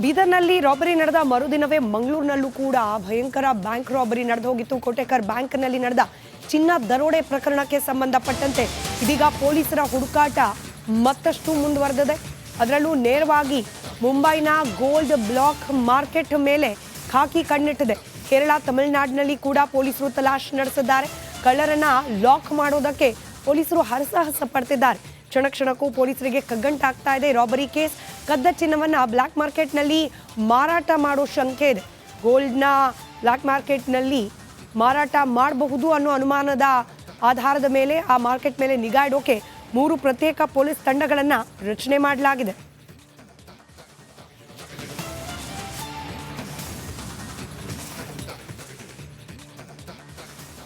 ಬೀದರ್ನಲ್ಲಿ ರಾಬರಿ ನಡೆದ ಮರುದಿನವೇ ಮಂಗಳೂರಿನಲ್ಲೂ ಕೂಡ ಭಯಂಕರ ಬ್ಯಾಂಕ್ ರಾಬರಿ ನಡೆದು ಹೋಗಿತ್ತು. ಕೋಟೆಕರ್ ಬ್ಯಾಂಕ್ನಲ್ಲಿ ನಡೆದ ಚಿನ್ನ ದರೋಡೆ ಪ್ರಕರಣಕ್ಕೆ ಸಂಬಂಧಪಟ್ಟಂತೆ ಇದೀಗ ಪೊಲೀಸರ ಹುಡುಕಾಟ ಮತ್ತಷ್ಟು ಮುಂದುವರೆದಿದೆ. ಅದರಲ್ಲೂ ನೇರವಾಗಿ ಮುಂಬೈನ ಗೋಲ್ಡ್ ಬ್ಲಾಕ್ ಮಾರ್ಕೆಟ್ ಮೇಲೆ ಖಾಕಿ ಕಣ್ಣಿಟ್ಟಿದೆ. ಕೇರಳ, ತಮಿಳುನಾಡಿನಲ್ಲಿ ಕೂಡ ಪೊಲೀಸರು ತಲಾಶ್ ನಡೆಸಿದ್ದಾರೆ. ಕಳ್ಳರನ್ನ ಲಾಕ್ ಮಾಡೋದಕ್ಕೆ ಪೊಲೀಸರು ಹರಸಾಹಸ ಪಡ್ತಿದ್ದಾರೆ. ಕ್ಷಣ ಕ್ಷಣಕ್ಕೂ ಪೊಲೀಸರಿಗೆ ಕಗ್ಗಂಟಾಗ್ತಾ ಇದೆ. ರಾಬರಿ ಕೇಸ್, ಕದ್ದ ಚಿನ್ನವನ್ನ ಬ್ಲಾಕ್ ಮಾರ್ಕೆಟ್ನಲ್ಲಿ ಮಾರಾಟ ಮಾಡೋ ಶಂಕೆ ಇದೆ. ಗೋಲ್ಡ್ನ ಬ್ಲಾಕ್ ಮಾರ್ಕೆಟ್ನಲ್ಲಿ ಮಾರಾಟ ಮಾಡಬಹುದು ಅನ್ನೋ ಅನುಮಾನದ ಆಧಾರದ ಮೇಲೆ ಆ ಮಾರ್ಕೆಟ್ ಮೇಲೆ ನಿಗಾ ಇಡೋಕೆ 3 ಪ್ರತ್ಯೇಕ ಪೊಲೀಸ್ ತಂಡಗಳನ್ನು ರಚನೆ ಮಾಡಲಾಗಿದೆ.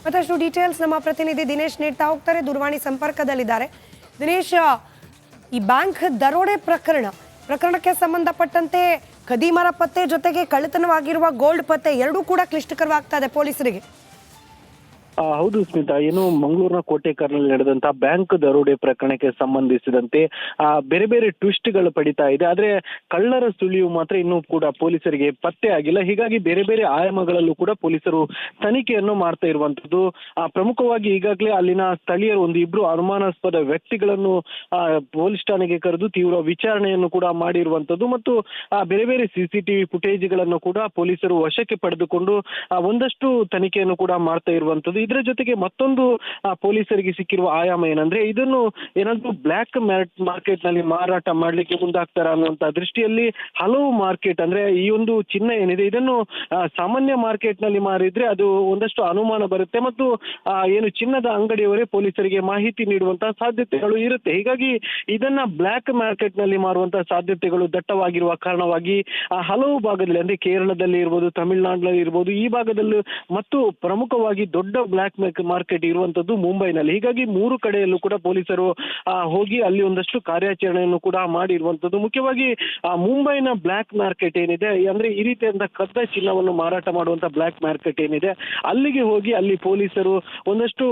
ಮತ್ತಷ್ಟು ಡೀಟೇಲ್ಸ್ ನಮ್ಮ ಪ್ರತಿನಿಧಿ ದಿನೇಶ್ ನೀಡ್ತಾ ಹೋಗ್ತಾರೆ. ದೂರವಾಣಿ ಸಂಪರ್ಕದಲ್ಲಿದ್ದಾರೆ. ದಿನೇಶ್, ಈ ಬ್ಯಾಂಕ್ ದರೋಡೆ ಪ್ರಕರಣಕ್ಕೆ ಸಂಬಂಧಪಟ್ಟಂತೆ ಖದೀಮರ ಪತ್ತೆ ಜೊತೆಗೆ ಕಳ್ಳತನವಾಗಿರುವ ಗೋಲ್ಡ್ ಪತ್ತೆ ಎರಡೂ ಕೂಡ ಕ್ಲಿಷ್ಟಕರವಾಗ್ತಾ ಇದೆ ಪೊಲೀಸರಿಗೆ. ಹೌದು ಸ್ಮಿತಾ, ಏನು ಮಂಗಳೂರಿನ ಕೋಟೆಕರ್ನಲ್ಲಿ ನಡೆದಂತಹ ಬ್ಯಾಂಕ್ ದರೋಡೆ ಪ್ರಕರಣಕ್ಕೆ ಸಂಬಂಧಿಸಿದಂತೆ ಬೇರೆ ಬೇರೆ ಟ್ವಿಸ್ಟ್ಗಳು ಪಡಿತಾ ಇದೆ. ಆದ್ರೆ ಕಳ್ಳರ ಸುಳಿವು ಮಾತ್ರ ಇನ್ನೂ ಕೂಡ ಪೊಲೀಸರಿಗೆ ಪತ್ತೆ ಆಗಿಲ್ಲ. ಹೀಗಾಗಿ ಬೇರೆ ಬೇರೆ ಆಯಾಮಗಳಲ್ಲೂ ಕೂಡ ಪೊಲೀಸರು ತನಿಖೆಯನ್ನು ಮಾಡ್ತಾ ಇರುವಂತದ್ದು. ಪ್ರಮುಖವಾಗಿ ಈಗಾಗಲೇ ಅಲ್ಲಿನ ಸ್ಥಳೀಯರು ಇಬ್ರು ಅನುಮಾನಾಸ್ಪದ ವ್ಯಕ್ತಿಗಳನ್ನು ಪೊಲೀಸ್ ಠಾಣೆಗೆ ಕರೆದು ತೀವ್ರ ವಿಚಾರಣೆಯನ್ನು ಕೂಡ ಮಾಡಿರುವಂತದ್ದು ಮತ್ತು ಬೇರೆ ಬೇರೆ ಸಿಸಿಟಿವಿ ಫುಟೇಜ್ಗಳನ್ನು ಕೂಡ ಪೊಲೀಸರು ವಶಕ್ಕೆ ಪಡೆದುಕೊಂಡು ಒಂದಷ್ಟು ತನಿಖೆಯನ್ನು ಕೂಡ ಮಾಡ್ತಾ ಇರುವಂತದ್ದು. ಇದರ ಜೊತೆಗೆ ಮತ್ತೊಂದು ಪೊಲೀಸರಿಗೆ ಸಿಕ್ಕಿರುವ ಆಯಾಮ ಏನಂದ್ರೆ, ಇದನ್ನು ಏನಾದ್ರೂ ಬ್ಲಾಕ್ ಮಾರ್ಕೆಟ್ ನಲ್ಲಿ ಮಾರಾಟ ಮಾಡ್ಲಿಕ್ಕೆ ಮುಂದಾಗ್ತಾರ ಅನ್ನುವಂತ ದೃಷ್ಟಿಯಲ್ಲಿ ಹಲವು ಮಾರ್ಕೆಟ್ ಅಂದ್ರೆ ಈ ಒಂದು ಚಿನ್ನ ಏನಿದೆ ಇದನ್ನು ಸಾಮಾನ್ಯ ಮಾರ್ಕೆಟ್ ನಲ್ಲಿ ಮಾರಿದ್ರೆ ಅದು ಒಂದಷ್ಟು ಅನುಮಾನ ಬರುತ್ತೆ ಮತ್ತು ಏನು ಚಿನ್ನದ ಅಂಗಡಿಯವರೇ ಪೊಲೀಸರಿಗೆ ಮಾಹಿತಿ ನೀಡುವಂತಹ ಸಾಧ್ಯತೆಗಳು ಇರುತ್ತೆ. ಹೀಗಾಗಿ ಇದನ್ನ ಬ್ಲಾಕ್ ಮಾರ್ಕೆಟ್ ನಲ್ಲಿ ಮಾರುವಂತಹ ಸಾಧ್ಯತೆಗಳು ದಟ್ಟವಾಗಿರುವ ಕಾರಣವಾಗಿ ಹಲವು ಭಾಗದಲ್ಲಿ ಅಂದ್ರೆ ಕೇರಳದಲ್ಲಿ ಇರ್ಬೋದು, ತಮಿಳುನಾಡಿನಲ್ಲಿ ಇರ್ಬೋದು, ಈ ಭಾಗದಲ್ಲಿ ಮತ್ತು ಪ್ರಮುಖವಾಗಿ ದೊಡ್ಡ ಬ್ಲಾಕ್ ಮಾರ್ಕೆಟ್ ಇರುವಂತದ್ದು ಮುಂಬೈನಲ್ಲಿ. ಹೀಗಾಗಿ 3 ಕಡೆಯಲ್ಲೂ ಕೂಡ ಪೊಲೀಸರು ಹೋಗಿ ಅಲ್ಲಿ ಒಂದಷ್ಟು ಕಾರ್ಯಾಚರಣೆಯನ್ನು ಕೂಡ ಮಾಡಿರುವಂತದ್ದು. ಮುಖ್ಯವಾಗಿ ಮುಂಬೈನ ಬ್ಲಾಕ್ ಮಾರ್ಕೆಟ್ ಏನಿದೆ ಅಂದ್ರೆ ಈ ರೀತಿಯಾದ ಕದ್ದ ಚಿನ್ನವನ್ನು ಮಾರಾಟ ಮಾಡುವಂತ ಬ್ಲಾಕ್ ಮಾರ್ಕೆಟ್ ಏನಿದೆ ಅಲ್ಲಿಗೆ ಹೋಗಿ ಅಲ್ಲಿ ಪೊಲೀಸರು ಒಂದಷ್ಟು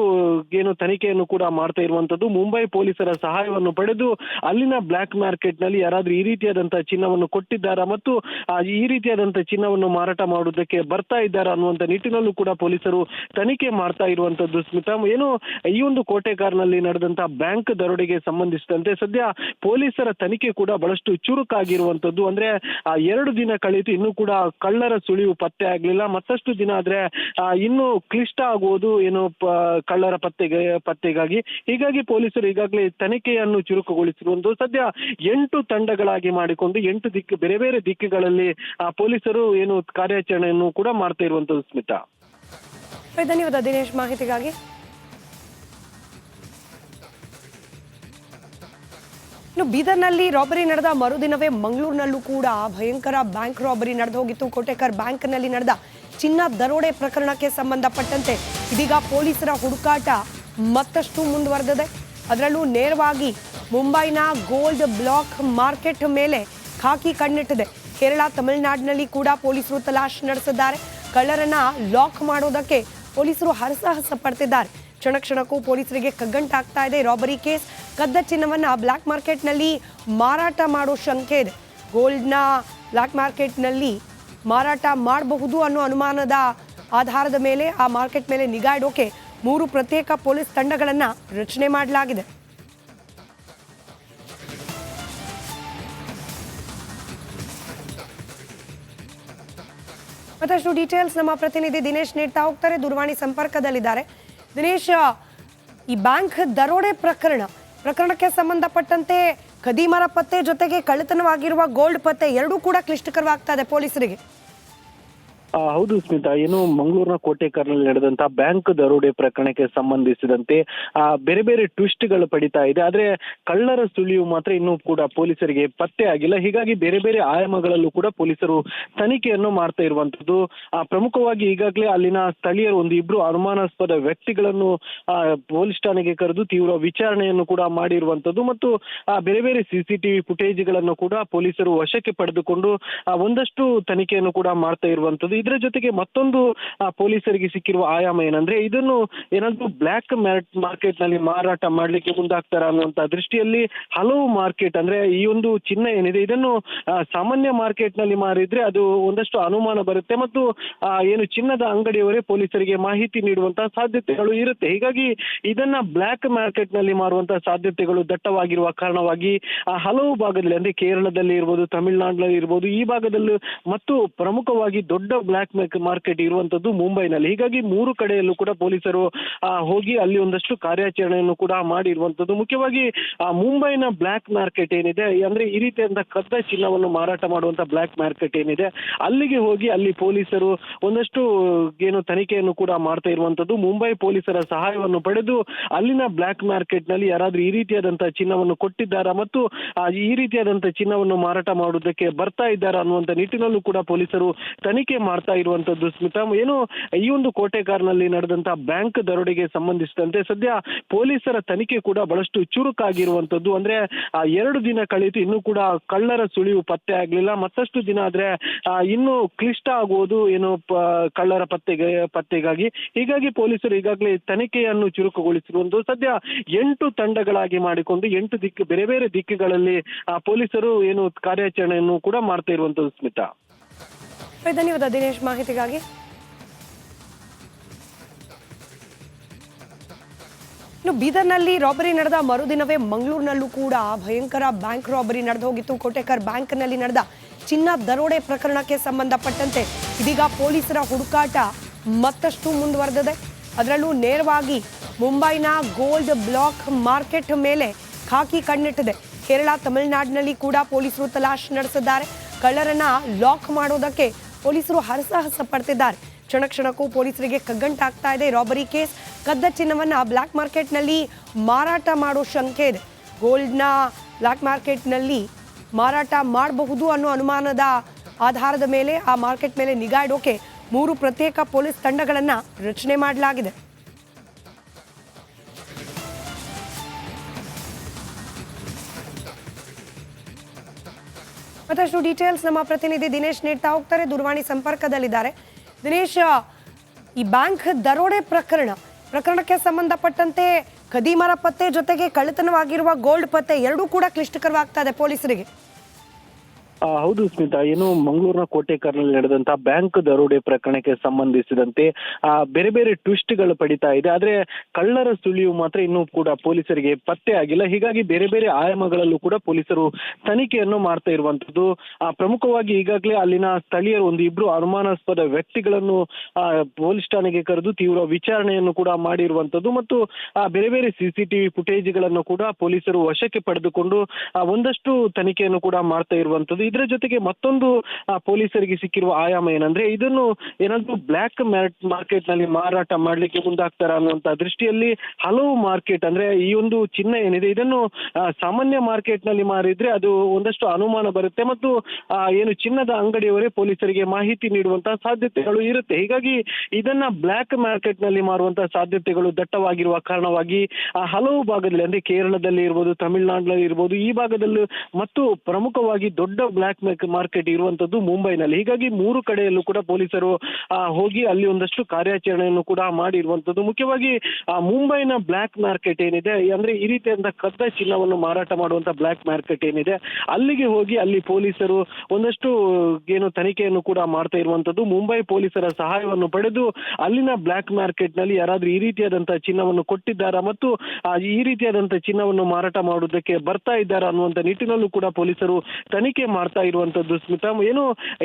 ಏನು ತನಿಖೆಯನ್ನು ಕೂಡ ಮಾಡ್ತಾ ಇರುವಂತದ್ದು. ಮುಂಬೈ ಪೊಲೀಸರ ಸಹಾಯವನ್ನು ಪಡೆದು ಅಲ್ಲಿನ ಬ್ಲಾಕ್ ಮಾರ್ಕೆಟ್ ನಲ್ಲಿ ಯಾರಾದ್ರೂ ಈ ರೀತಿಯಾದಂತಹ ಚಿನ್ನವನ್ನು ಕೊಟ್ಟಿದ್ದಾರಾ ಮತ್ತು ಈ ರೀತಿಯಾದಂತಹ ಚಿನ್ನವನ್ನು ಮಾರಾಟ ಮಾಡುವುದಕ್ಕೆ ಬರ್ತಾ ಇದ್ದಾರಾ ಅನ್ನುವಂತ ನಿಟ್ಟಿನಲ್ಲೂ ಕೂಡ ಪೊಲೀಸರು ತನಿಖೆ ಮಾಡ್ತಾ ಇರುವಂತದ್ದು. ಸ್ಮಿತಾ, ಏನು ಈ ಒಂದು ಕೋಟೆಕಾರ್ನಲ್ಲಿ ನಡೆದಂತಹ ಬ್ಯಾಂಕ್ ದರೋಡೆಗೆ ಸಂಬಂಧಿಸಿದಂತೆ ಸದ್ಯ ಪೊಲೀಸರ ತನಿಖೆ ಕೂಡ ಬಹಳಷ್ಟು ಚುರುಕಾಗಿರುವಂತದ್ದು. ಅಂದ್ರೆ 2 ದಿನ ಕಳೆಯಿತು, ಇನ್ನೂ ಕೂಡ ಕಳ್ಳರ ಸುಳಿವು ಪತ್ತೆ ಆಗ್ಲಿಲ್ಲ. ಮತ್ತಷ್ಟು ದಿನ ಆದ್ರೆ ಇನ್ನು ಕ್ಲಿಷ್ಟ ಆಗುವುದು ಏನು ಕಳ್ಳರ ಪತ್ತೆಗಾಗಿ. ಹೀಗಾಗಿ ಪೊಲೀಸರು ಈಗಾಗಲೇ ತನಿಖೆಯನ್ನು ಚುರುಕುಗೊಳಿಸಿರುವುದು. ಸದ್ಯ 8 ತಂಡಗಳಾಗಿ ಮಾಡಿಕೊಂಡು 8 ಬೇರೆ ಬೇರೆ ದಿಕ್ಕುಗಳಲ್ಲಿ ಪೊಲೀಸರು ಏನು ಕಾರ್ಯಾಚರಣೆಯನ್ನು ಕೂಡ ಮಾಡ್ತಾ ಇರುವಂತದ್ದು. ಸ್ಮಿತಾ, ಧನ್ಯವಾದ ದಿನೇಶ್ ಮಾಹಿತಿಗಾಗಿ. ಇನ್ನು ಬೀದರ್ನಲ್ಲಿ ರಾಬರಿ ನಡೆದ ಮರುದಿನವೇ ಮಂಗಳೂರಿನಲ್ಲೂ ಕೂಡ ಭಯಂಕರ ಬ್ಯಾಂಕ್ ರಾಬರಿ ನಡೆದು ಹೋಗಿತ್ತು. ಕೋಟೆಕರ್ ಬ್ಯಾಂಕ್ನಲ್ಲಿ ನಡೆದ ಚಿನ್ನ ದರೋಡೆ ಪ್ರಕರಣಕ್ಕೆ ಸಂಬಂಧಪಟ್ಟಂತೆ ಇದೀಗ ಪೊಲೀಸರ ಹುಡುಕಾಟ ಮತ್ತಷ್ಟು ಮುಂದುವರೆದಿದೆ. ಅದರಲ್ಲೂ ನೇರವಾಗಿ ಮುಂಬೈನ ಗೋಲ್ಡ್ ಬ್ಲಾಕ್ ಮಾರ್ಕೆಟ್ ಮೇಲೆ ಖಾಕಿ ಕಣ್ಣಿಟ್ಟಿದೆ. ಕೇರಳ, ತಮಿಳುನಾಡಿನಲ್ಲಿ ಕೂಡ ಪೊಲೀಸರು ತಲಾಶ್ ನಡೆಸಿದ್ದಾರೆ. ಕಳ್ಳರನ್ನ ಲಾಕ್ ಮಾಡೋದಕ್ಕೆ ಪೊಲೀಸರು ಹರಸಾಹಸ ಪಡ್ತಿದ್ದಾರೆ. ಕ್ಷಣ ಕ್ಷಣಕ್ಕೂ ಪೊಲೀಸರಿಗೆ ಕಗ್ಗಂಟಾಗ್ತಾ ಇದೆ. ರಾಬರಿ ಕೇಸ್, ಕದ್ದ ಚಿನ್ನವನ್ನ ಬ್ಲಾಕ್ ಮಾರ್ಕೆಟ್ನಲ್ಲಿ ಮಾರಾಟ ಮಾಡೋ ಶಂಕೆ ಇದೆ. ಗೋಲ್ಡ್ನ ಬ್ಲಾಕ್ ಮಾರ್ಕೆಟ್ನಲ್ಲಿ ಮಾರಾಟ ಮಾಡಬಹುದು ಅನ್ನೋ ಅನುಮಾನದ ಆಧಾರದ ಮೇಲೆ ಆ ಮಾರ್ಕೆಟ್ ಮೇಲೆ ನಿಗಾ ಇಡೋಕೆ 3 ಪ್ರತ್ಯೇಕ ಪೊಲೀಸ್ ತಂಡಗಳನ್ನು ರಚನೆ ಮಾಡಲಾಗಿದೆ. ಮತ್ತಷ್ಟು ಡೀಟೇಲ್ಸ್ ನಮ್ಮ ಪ್ರತಿನಿಧಿ ದಿನೇಶ್ ನೀಡ್ತಾ ಹೋಗ್ತಾರೆ. ದೂರವಾಣಿ ಸಂಪರ್ಕದಲ್ಲಿದ್ದಾರೆ. ದಿನೇಶ್, ಈ ಬ್ಯಾಂಕ್ ದರೋಡೆ ಪ್ರಕರಣಕ್ಕೆ ಸಂಬಂಧಪಟ್ಟಂತೆ ಖದೀಮರ ಪತ್ತೆ ಜೊತೆಗೆ ಕಳ್ಳತನವಾಗಿರುವ ಗೋಲ್ಡ್ ಪತ್ತೆ ಎರಡೂ ಕೂಡ ಕ್ಲಿಷ್ಟಕರವಾಗ್ತಾ ಇದೆ ಪೊಲೀಸರಿಗೆ. ಹೌದು ಸ್ಮಿತಾ, ಏನು ಮಂಗಳೂರಿನ ಕೋಟೆಕರ್ನಲ್ಲಿ ನಡೆದಂತಹ ಬ್ಯಾಂಕ್ ದರೋಡೆ ಪ್ರಕರಣಕ್ಕೆ ಸಂಬಂಧಿಸಿದಂತೆ ಬೇರೆ ಬೇರೆ ಟ್ವಿಸ್ಟ್ಗಳು ಪಡಿತಾ ಇದೆ. ಆದ್ರೆ ಕಳ್ಳರ ಸುಳಿವು ಮಾತ್ರ ಇನ್ನೂ ಕೂಡ ಪೊಲೀಸರಿಗೆ ಪತ್ತೆ ಆಗಿಲ್ಲ. ಹೀಗಾಗಿ ಬೇರೆ ಬೇರೆ ಆಯಾಮಗಳಲ್ಲೂ ಕೂಡ ಪೊಲೀಸರು ತನಿಖೆಯನ್ನು ಮಾಡ್ತಾ ಇರುವಂತದ್ದು. ಪ್ರಮುಖವಾಗಿ ಈಗಾಗಲೇ ಅಲ್ಲಿನ ಸ್ಥಳೀಯರು ಇಬ್ರು ಅನುಮಾನಾಸ್ಪದ ವ್ಯಕ್ತಿಗಳನ್ನು ಪೊಲೀಸ್ ಠಾಣೆಗೆ ಕರೆದು ತೀವ್ರ ವಿಚಾರಣೆಯನ್ನು ಕೂಡ ಮಾಡಿರುವಂತದ್ದು ಮತ್ತು ಬೇರೆ ಬೇರೆ ಸಿಸಿಟಿವಿ ಫುಟೇಜ್ಗಳನ್ನು ಕೂಡ ಪೊಲೀಸರು ವಶಕ್ಕೆ ಪಡೆದುಕೊಂಡು ಒಂದಷ್ಟು ತನಿಖೆಯನ್ನು ಕೂಡ ಮಾಡ್ತಾ ಇರುವಂತದ್ದು. ಇದರ ಜೊತೆಗೆ ಮತ್ತೊಂದು ಪೊಲೀಸರಿಗೆ ಸಿಕ್ಕಿರುವ ಆಯಾಮ ಏನಂದ್ರೆ ಇದನ್ನು ಏನಾದ್ರು ಬ್ಲ್ಯಾಕ್ ಮಾರ್ಕೆಟ್ ನಲ್ಲಿ ಮಾರಾಟ ಮಾಡ್ಲಿಕ್ಕೆ ಮುಂದಾಗ್ತಾರ ಅನ್ನುವಂತ ದೃಷ್ಟಿಯಲ್ಲಿ ಹಲವು ಮಾರ್ಕೆಟ್ ಅಂದ್ರೆ ಈ ಒಂದು ಚಿನ್ನ ಏನಿದೆ ಇದನ್ನು ಸಾಮಾನ್ಯ ಮಾರ್ಕೆಟ್ ನಲ್ಲಿ ಮಾರಿದ್ರೆ ಅದು ಒಂದಷ್ಟು ಅನುಮಾನ ಬರುತ್ತೆ ಮತ್ತು ಏನು ಚಿನ್ನದ ಅಂಗಡಿಯವರೇ ಪೊಲೀಸರಿಗೆ ಮಾಹಿತಿ ನೀಡುವಂತಹ ಸಾಧ್ಯತೆಗಳು ಇರುತ್ತೆ. ಹೀಗಾಗಿ ಇದನ್ನ ಬ್ಲ್ಯಾಕ್ ಮಾರ್ಕೆಟ್ ನಲ್ಲಿ ಮಾರುವಂತಹ ಸಾಧ್ಯತೆಗಳು ದಟ್ಟವಾಗಿರುವ ಕಾರಣವಾಗಿ ಹಲವು ಭಾಗದಲ್ಲಿ ಅಂದ್ರೆ ಕೇರಳದಲ್ಲಿ ಇರ್ಬೋದು, ತಮಿಳುನಾಡಿನಲ್ಲಿ ಇರ್ಬೋದು, ಈ ಭಾಗದಲ್ಲೂ ಮತ್ತು ಪ್ರಮುಖವಾಗಿ ದೊಡ್ಡ ಬ್ಲ್ಯಾಕ್ ಮಾರ್ಕೆಟ್ ಇರುವಂತದ್ದು ಮುಂಬೈನಲ್ಲಿ. ಹೀಗಾಗಿ ಮೂರು ಕಡೆಯಲ್ಲೂ ಕೂಡ ಪೊಲೀಸರು ಹೋಗಿ ಅಲ್ಲಿ ಒಂದಷ್ಟು ಕಾರ್ಯಾಚರಣೆಯನ್ನು ಕೂಡ ಮಾಡಿರುವಂತದ್ದು. ಮುಖ್ಯವಾಗಿ ಮುಂಬೈನ ಬ್ಲ್ಯಾಕ್ ಮಾರ್ಕೆಟ್ ಏನಿದೆ ಅಂದ್ರೆ ಈ ರೀತಿಯಾದ ಕದ್ದ ಚಿನ್ನವನ್ನು ಮಾರಾಟ ಮಾಡುವಂತ ಬ್ಲ್ಯಾಕ್ ಮಾರ್ಕೆಟ್ ಏನಿದೆ ಅಲ್ಲಿಗೆ ಹೋಗಿ ಅಲ್ಲಿ ಪೊಲೀಸರು ಒಂದಷ್ಟು ಏನು ತನಿಖೆಯನ್ನು ಕೂಡ ಮಾಡ್ತಾ ಇರುವಂತದ್ದು. ಮುಂಬೈ ಪೊಲೀಸರ ಸಹಾಯವನ್ನು ಪಡೆದು ಅಲ್ಲಿನ ಬ್ಲ್ಯಾಕ್ ಮಾರ್ಕೆಟ್ ನಲ್ಲಿ ಯಾರಾದ್ರೂ ಈ ರೀತಿಯಾದಂತಹ ಚಿನ್ನವನ್ನು ಕೊಟ್ಟಿದ್ದಾರಾ ಮತ್ತು ಈ ರೀತಿಯಾದಂತಹ ಚಿನ್ನವನ್ನು ಮಾರಾಟ ಮಾಡುವುದಕ್ಕೆ ಬರ್ತಾ ಇದ್ದಾರಾ ಅನ್ನುವಂತ ನಿಟ್ಟಿನಲ್ಲೂ ಕೂಡ ಪೊಲೀಸರು ತನಿಖೆ ಮಾಡ್ತಾ ಇರುವಂತದ್ದು. ಸ್ಮಿತಾ, ಏನು ಈ ಒಂದು ಕೋಟೆಕಾರ್ನಲ್ಲಿ ನಡೆದಂತಹ ಬ್ಯಾಂಕ್ ದರೋಡೆಗೆ ಸಂಬಂಧಿಸಿದಂತೆ ಸದ್ಯ ಪೊಲೀಸರ ತನಿಖೆ ಕೂಡ ಬಹಳಷ್ಟು ಚುರುಕಾಗಿರುವಂತದ್ದು. ಅಂದ್ರೆ 2 ದಿನ ಕಳೆಯಿತು, ಇನ್ನೂ ಕೂಡ ಕಳ್ಳರ ಸುಳಿವು ಪತ್ತೆ ಆಗ್ಲಿಲ್ಲ. ಮತ್ತಷ್ಟು ದಿನ ಆದ್ರೆ ಇನ್ನು ಕ್ಲಿಷ್ಟ ಆಗುವುದು ಏನು ಕಳ್ಳರ ಪತ್ತೆಗಾಗಿ. ಹೀಗಾಗಿ ಪೊಲೀಸರು ಈಗಾಗಲೇ ತನಿಖೆಯನ್ನು ಚುರುಕುಗೊಳಿಸಿರುವುದು. ಸದ್ಯ 8 ತಂಡಗಳಾಗಿ ಮಾಡಿಕೊಂಡು 8 ಬೇರೆ ಬೇರೆ ದಿಕ್ಕುಗಳಲ್ಲಿ ಪೊಲೀಸರು ಏನು ಕಾರ್ಯಾಚರಣೆಯನ್ನು ಕೂಡ ಮಾಡ್ತಾ ಇರುವಂತದ್ದು. ಸ್ಮಿತಾ, ಧನ್ಯವಾದ ದಿನೇಶ್ ಮಾಹಿತಿಗಾಗಿ. ಇನ್ನು ಬೀದರ್ನಲ್ಲಿ ರಾಬರಿ ನಡೆದ ಮರುದಿನವೇ ಮಂಗಳೂರಿನಲ್ಲೂ ಕೂಡ ಭಯಂಕರ ಬ್ಯಾಂಕ್ ರಾಬರಿ ನಡೆದು ಹೋಗಿತ್ತು. ಕೋಟೆಕರ್ ಬ್ಯಾಂಕ್ನಲ್ಲಿ ನಡೆದ ಚಿನ್ನ ದರೋಡೆ ಪ್ರಕರಣಕ್ಕೆ ಸಂಬಂಧಪಟ್ಟಂತೆ ಇದೀಗ ಪೊಲೀಸರ ಹುಡುಕಾಟ ಮತ್ತಷ್ಟು ಮುಂದುವರೆದಿದೆ. ಅದರಲ್ಲೂ ನೇರವಾಗಿ ಮುಂಬೈನ ಗೋಲ್ಡ್ ಬ್ಲಾಕ್ ಮಾರ್ಕೆಟ್ ಮೇಲೆ ಖಾಕಿ ಕಣ್ಣಿಟ್ಟಿದೆ. ಕೇರಳ, ತಮಿಳುನಾಡಿನಲ್ಲಿ ಕೂಡ ಪೊಲೀಸರು ತಲಾಶ್ ನಡೆಸಿದ್ದಾರೆ. ಕಳ್ಳರನ್ನ ಲಾಕ್ ಮಾಡೋದಕ್ಕೆ ಪೊಲೀಸರು ಹರಸಾಹಸ ಪಡ್ತಿದ್ದಾರೆ. ಕ್ಷಣಕ್ಕೂ ಪೊಲೀಸರಿಗೆ ಕಗ್ಗಂಟಾಗ್ತಾ ಇದೆ. ರಾಬರಿ ಕೇಸ್, ಕದ್ದ ಚಿನ್ನವನ್ನ ಬ್ಲ್ಯಾಕ್ ಮಾರ್ಕೆಟ್ನಲ್ಲಿ ಮಾರಾಟ ಮಾಡೋ ಶಂಕೆ ಇದೆ. ಗೋಲ್ಡ್ನ ಬ್ಲ್ಯಾಕ್ ಮಾರ್ಕೆಟ್ನಲ್ಲಿ ಮಾರಾಟ ಮಾಡಬಹುದು ಅನ್ನೋ ಅನುಮಾನದ ಆಧಾರದ ಮೇಲೆ ಆ ಮಾರ್ಕೆಟ್ ಮೇಲೆ ನಿಗಾ ಇಡೋಕೆ 3 ಪ್ರತ್ಯೇಕ ಪೊಲೀಸ್ ತಂಡಗಳನ್ನು ರಚನೆ ಮಾಡಲಾಗಿದೆ. ಮತ್ತಷ್ಟು ಡೀಟೇಲ್ಸ್ ನಮ್ಮ ಪ್ರತಿನಿಧಿ ದಿನೇಶ್ ನೀಡ್ತಾ ಹೋಗ್ತಾರೆ, ದೂರವಾಣಿ ಸಂಪರ್ಕದಲ್ಲಿದ್ದಾರೆ. ದಿನೇಶ್, ಈ ಬ್ಯಾಂಕ್ ದರೋಡೆ ಪ್ರಕರಣಕ್ಕೆ ಸಂಬಂಧಪಟ್ಟಂತೆ ಖದೀಮರ ಪತ್ತೆ ಜೊತೆಗೆ ಕಳ್ಳತನವಾಗಿರುವ ಗೋಲ್ಡ್ ಪತ್ತೆ ಎರಡೂ ಕೂಡ ಕ್ಲಿಷ್ಟಕರವಾಗ್ತಾ ಇದೆ ಪೊಲೀಸರಿಗೆ. ಹೌದು ಸ್ಮಿತಾ, ಏನು ಮಂಗಳೂರಿನ ಕೋಟೆಕಾರ್ನಲ್ಲಿ ನಡೆದಂತಹ ಬ್ಯಾಂಕ್ ದರೋಡೆ ಪ್ರಕರಣಕ್ಕೆ ಸಂಬಂಧಿಸಿದಂತೆ ಬೇರೆ ಬೇರೆ ಟ್ವಿಸ್ಟ್ಗಳು ಪಡಿತಾ ಇದೆ. ಆದ್ರೆ ಕಳ್ಳರ ಸುಳಿವು ಮಾತ್ರ ಇನ್ನೂ ಕೂಡ ಪೊಲೀಸರಿಗೆ ಪತ್ತೆ ಆಗಿಲ್ಲ. ಹೀಗಾಗಿ ಬೇರೆ ಬೇರೆ ಆಯಾಮಗಳಲ್ಲೂ ಕೂಡ ಪೊಲೀಸರು ತನಿಖೆಯನ್ನು ಮಾಡ್ತಾ ಇರುವಂತದ್ದು. ಪ್ರಮುಖವಾಗಿ ಈಗಾಗಲೇ ಅಲ್ಲಿನ ಸ್ಥಳೀಯರು 1-2 ಅನುಮಾನಾಸ್ಪದ ವ್ಯಕ್ತಿಗಳನ್ನು ಪೊಲೀಸ್ ಠಾಣೆಗೆ ಕರೆದು ತೀವ್ರ ವಿಚಾರಣೆಯನ್ನು ಕೂಡ ಮಾಡಿರುವಂತದ್ದು ಮತ್ತು ಬೇರೆ ಬೇರೆ ಸಿಸಿಟಿವಿ ಫುಟೇಜ್ಗಳನ್ನು ಕೂಡ ಪೊಲೀಸರು ವಶಕ್ಕೆ ಪಡೆದುಕೊಂಡು ಒಂದಷ್ಟು ತನಿಖೆಯನ್ನು ಕೂಡ ಮಾಡ್ತಾ ಇರುವಂತದ್ದು. ಇದರ ಜೊತೆಗೆ ಮತ್ತೊಂದು ಪೊಲೀಸರಿಗೆ ಸಿಕ್ಕಿರುವ ಆಯಾಮ ಏನಂದ್ರೆ ಇದನ್ನು ಏನಾದ್ರು ಬ್ಲ್ಯಾಕ್ ಮಾರ್ಕೆಟ್ ನಲ್ಲಿ ಮಾರಾಟ ಮಾಡ್ಲಿಕ್ಕೆ ಮುಂದಾಗ್ತಾರ ಅನ್ನುವಂತ ದೃಷ್ಟಿಯಲ್ಲಿ ಹಲವು ಮಾರ್ಕೆಟ್ ಅಂದ್ರೆ ಈ ಒಂದು ಚಿನ್ನ ಏನಿದೆ ಇದನ್ನು ಸಾಮಾನ್ಯ ಮಾರ್ಕೆಟ್ ನಲ್ಲಿ ಮಾರಿದ್ರೆ ಅದು ಒಂದಷ್ಟು ಅನುಮಾನ ಬರುತ್ತೆ ಮತ್ತು ಏನು ಚಿನ್ನದ ಅಂಗಡಿಯವರೇ ಪೊಲೀಸರಿಗೆ ಮಾಹಿತಿ ನೀಡುವಂತಹ ಸಾಧ್ಯತೆಗಳು ಇರುತ್ತೆ. ಹೀಗಾಗಿ ಇದನ್ನ ಬ್ಲ್ಯಾಕ್ ಮಾರ್ಕೆಟ್ ನಲ್ಲಿ ಮಾರುವಂತಹ ಸಾಧ್ಯತೆಗಳು ದಟ್ಟವಾಗಿರುವ ಕಾರಣವಾಗಿ ಹಲವು ಭಾಗದಲ್ಲಿ ಅಂದ್ರೆ ಕೇರಳದಲ್ಲಿ ಇರ್ಬೋದು, ತಮಿಳುನಾಡಿನಲ್ಲಿ ಇರ್ಬೋದು, ಈ ಭಾಗದಲ್ಲೂ ಮತ್ತು ಪ್ರಮುಖವಾಗಿ ದೊಡ್ಡ ಬ್ಲ್ಯಾಕ್ ಮಾರ್ಕೆಟ್ ಇರುವಂತದ್ದು ಮುಂಬೈನಲ್ಲಿ. ಹೀಗಾಗಿ 3 ಕಡೆಯಲ್ಲೂ ಕೂಡ ಪೊಲೀಸರು ಹೋಗಿ ಅಲ್ಲಿ ಒಂದಷ್ಟು ಕಾರ್ಯಾಚರಣೆಯನ್ನು ಕೂಡ ಮಾಡಿರುವಂತದ್ದು. ಮುಖ್ಯವಾಗಿ ಮುಂಬೈನ ಬ್ಲ್ಯಾಕ್ ಮಾರ್ಕೆಟ್ ಏನಿದೆ ಅಂದ್ರೆ ಈ ರೀತಿಯಾದ ಕದ್ದ ಚಿನ್ನವನ್ನು ಮಾರಾಟ ಮಾಡುವಂತ ಬ್ಲ್ಯಾಕ್ ಮಾರ್ಕೆಟ್ ಏನಿದೆ ಅಲ್ಲಿಗೆ ಹೋಗಿ ಅಲ್ಲಿ ಪೊಲೀಸರು ಒಂದಷ್ಟು ಏನು ತನಿಖೆಯನ್ನು ಕೂಡ ಮಾಡ್ತಾ ಇರುವಂತದ್ದು. ಮುಂಬೈ ಪೊಲೀಸರ ಸಹಾಯವನ್ನು ಪಡೆದು ಅಲ್ಲಿನ ಬ್ಲ್ಯಾಕ್ ಮಾರ್ಕೆಟ್ ನಲ್ಲಿ ಯಾರಾದ್ರೂ ಈ ರೀತಿಯಾದಂತಹ ಚಿನ್ನವನ್ನು ಕೊಟ್ಟಿದ್ದಾರಾ ಮತ್ತು ಈ ರೀತಿಯಾದಂತಹ ಚಿನ್ನವನ್ನು ಮಾರಾಟ ಮಾಡುವುದಕ್ಕೆ ಬರ್ತಾ ಇದ್ದಾರಾ ಅನ್ನುವಂತ ನಿಟ್ಟಿನಲ್ಲೂ ಕೂಡ ಪೊಲೀಸರು ತನಿಖೆ ಮಾಡ್ತಾ ಇರುವಂತದ್ದು. ಸ್ಮಿತಾ, ಏನು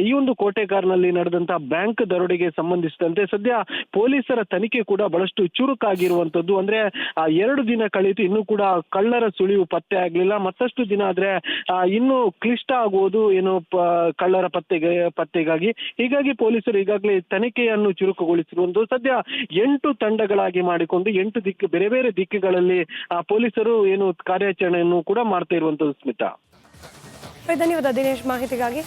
ಈ ಒಂದು ಕೋಟೆಕಾರ್ನಲ್ಲಿ ನಡೆದಂತಹ ಬ್ಯಾಂಕ್ ದರೋಡೆಗೆ ಸಂಬಂಧಿಸಿದಂತೆ ಸದ್ಯ ಪೊಲೀಸರ ತನಿಖೆ ಕೂಡ ಬಹಳಷ್ಟು ಚುರುಕಾಗಿರುವಂತದ್ದು. ಅಂದ್ರೆ 2 ದಿನ ಕಳೆಯಿತು, ಇನ್ನೂ ಕೂಡ ಕಳ್ಳರ ಸುಳಿವು ಪತ್ತೆ ಆಗ್ಲಿಲ್ಲ. ಮತ್ತಷ್ಟು ದಿನ ಆದ್ರೆ ಇನ್ನು ಕ್ಲಿಷ್ಟ ಆಗುವುದು ಏನು ಕಳ್ಳರ ಪತ್ತೆಗಾಗಿ. ಹೀಗಾಗಿ ಪೊಲೀಸರು ಈಗಾಗಲೇ ತನಿಖೆಯನ್ನು ಚುರುಕುಗೊಳಿಸಿರುವುದು. ಸದ್ಯ 8 ತಂಡಗಳಾಗಿ ಮಾಡಿಕೊಂಡು 8 ಬೇರೆ ಬೇರೆ ದಿಕ್ಕುಗಳಲ್ಲಿ ಪೊಲೀಸರು ಏನು ಕಾರ್ಯಾಚರಣೆಯನ್ನು ಕೂಡ ಮಾಡ್ತಾ ಇರುವಂತದ್ದು. ಸ್ಮಿತಾ, ಧನ್ಯವಾದ ದಿನೇಶ್ ಮಾಹಿತಿಗಾಗಿ.